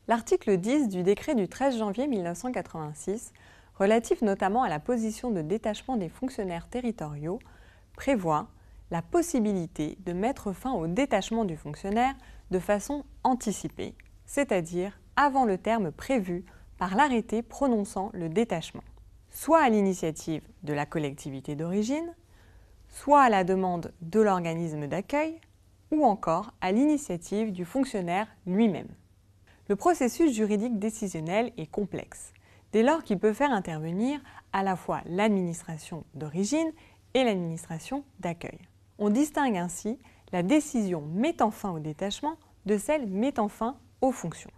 L'article 10 du décret du 13 janvier 1986, relatif notamment à la position de détachement des fonctionnaires territoriaux, prévoit la possibilité de mettre fin au détachement du fonctionnaire de façon anticipée, c'est-à-dire avant le terme prévu par l'arrêté prononçant le détachement, soit à l'initiative de la collectivité d'origine, soit à la demande de l'organisme d'accueil, ou encore à l'initiative du fonctionnaire lui-même. Le processus juridique décisionnel est complexe, dès lors qu'il peut faire intervenir à la fois l'administration d'origine et l'administration d'accueil. On distingue ainsi la décision mettant fin au détachement de celle mettant fin aux fonctions.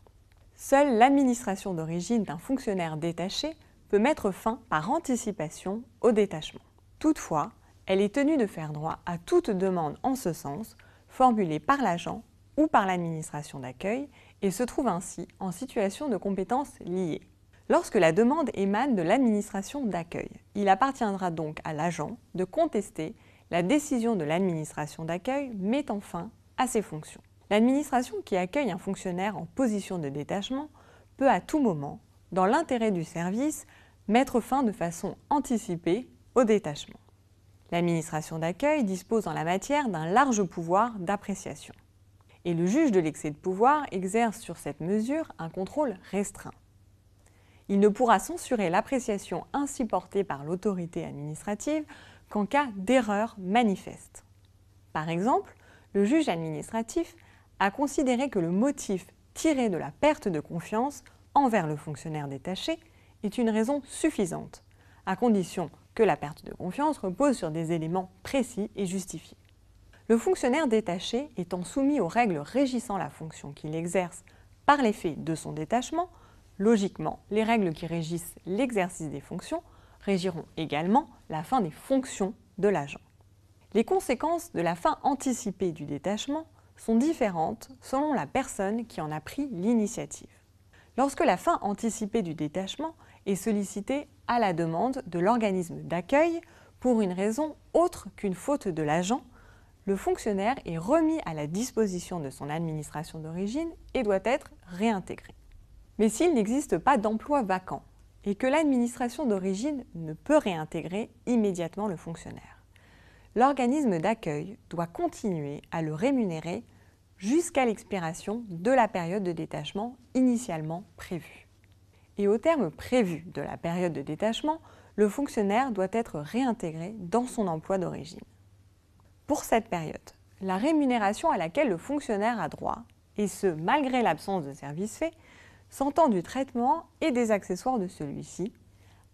Seule l'administration d'origine d'un fonctionnaire détaché peut mettre fin par anticipation au détachement. Toutefois, elle est tenue de faire droit à toute demande en ce sens, formulée par l'agent ou par l'administration d'accueil, et se trouve ainsi en situation de compétence liée. Lorsque la demande émane de l'administration d'accueil, il appartiendra donc à l'agent de contester la décision de l'administration d'accueil mettant fin à ses fonctions. L'administration qui accueille un fonctionnaire en position de détachement peut à tout moment, dans l'intérêt du service, mettre fin de façon anticipée au détachement. L'administration d'accueil dispose en la matière d'un large pouvoir d'appréciation. Et le juge de l'excès de pouvoir exerce sur cette mesure un contrôle restreint. Il ne pourra censurer l'appréciation ainsi portée par l'autorité administrative qu'en cas d'erreur manifeste. Par exemple, le juge administratif a considéré que le motif tiré de la perte de confiance envers le fonctionnaire détaché est une raison suffisante, à condition que la perte de confiance repose sur des éléments précis et justifiés. Le fonctionnaire détaché étant soumis aux règles régissant la fonction qu'il exerce par l'effet de son détachement, logiquement, les règles qui régissent l'exercice des fonctions régiront également la fin des fonctions de l'agent. Les conséquences de la fin anticipée du détachement sont différentes selon la personne qui en a pris l'initiative. Lorsque la fin anticipée du détachement est sollicitée à la demande de l'organisme d'accueil pour une raison autre qu'une faute de l'agent, le fonctionnaire est remis à la disposition de son administration d'origine et doit être réintégré. Mais s'il n'existe pas d'emploi vacant et que l'administration d'origine ne peut réintégrer immédiatement le fonctionnaire, l'organisme d'accueil doit continuer à le rémunérer jusqu'à l'expiration de la période de détachement initialement prévue. Et au terme prévu de la période de détachement, le fonctionnaire doit être réintégré dans son emploi d'origine. Pour cette période, la rémunération à laquelle le fonctionnaire a droit, et ce malgré l'absence de service fait, s'entend du traitement et des accessoires de celui-ci,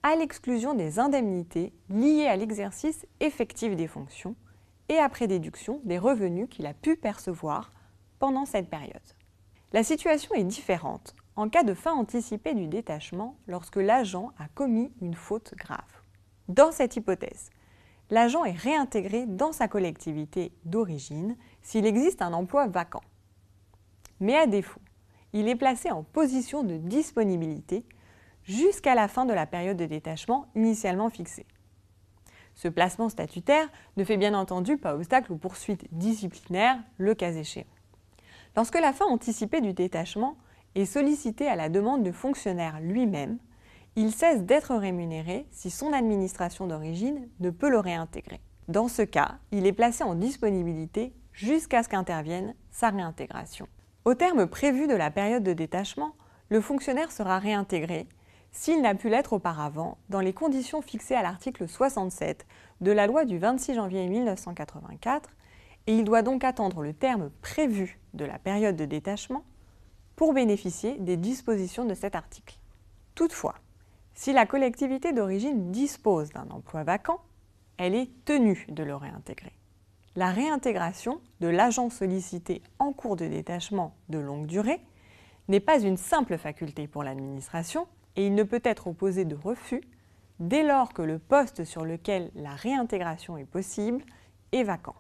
à l'exclusion des indemnités liées à l'exercice effectif des fonctions et après déduction des revenus qu'il a pu percevoir pendant cette période. La situation est différente en cas de fin anticipée du détachement lorsque l'agent a commis une faute grave. Dans cette hypothèse, l'agent est réintégré dans sa collectivité d'origine s'il existe un emploi vacant. Mais à défaut, il est placé en position de disponibilité jusqu'à la fin de la période de détachement initialement fixée. Ce placement statutaire ne fait bien entendu pas obstacle aux poursuites disciplinaires, le cas échéant. Lorsque la fin anticipée du détachement est sollicitée à la demande du fonctionnaire lui-même, il cesse d'être rémunéré si son administration d'origine ne peut le réintégrer. Dans ce cas, il est placé en disponibilité jusqu'à ce qu'intervienne sa réintégration. Au terme prévu de la période de détachement, le fonctionnaire sera réintégré s'il n'a pu l'être auparavant dans les conditions fixées à l'article 67 de la loi du 26 janvier 1984 et il doit donc attendre le terme prévu de la période de détachement pour bénéficier des dispositions de cet article. Toutefois, si la collectivité d'origine dispose d'un emploi vacant, elle est tenue de le réintégrer. La réintégration de l'agent sollicité en cours de détachement de longue durée n'est pas une simple faculté pour l'administration et il ne peut être opposé de refus dès lors que le poste sur lequel la réintégration est possible est vacant.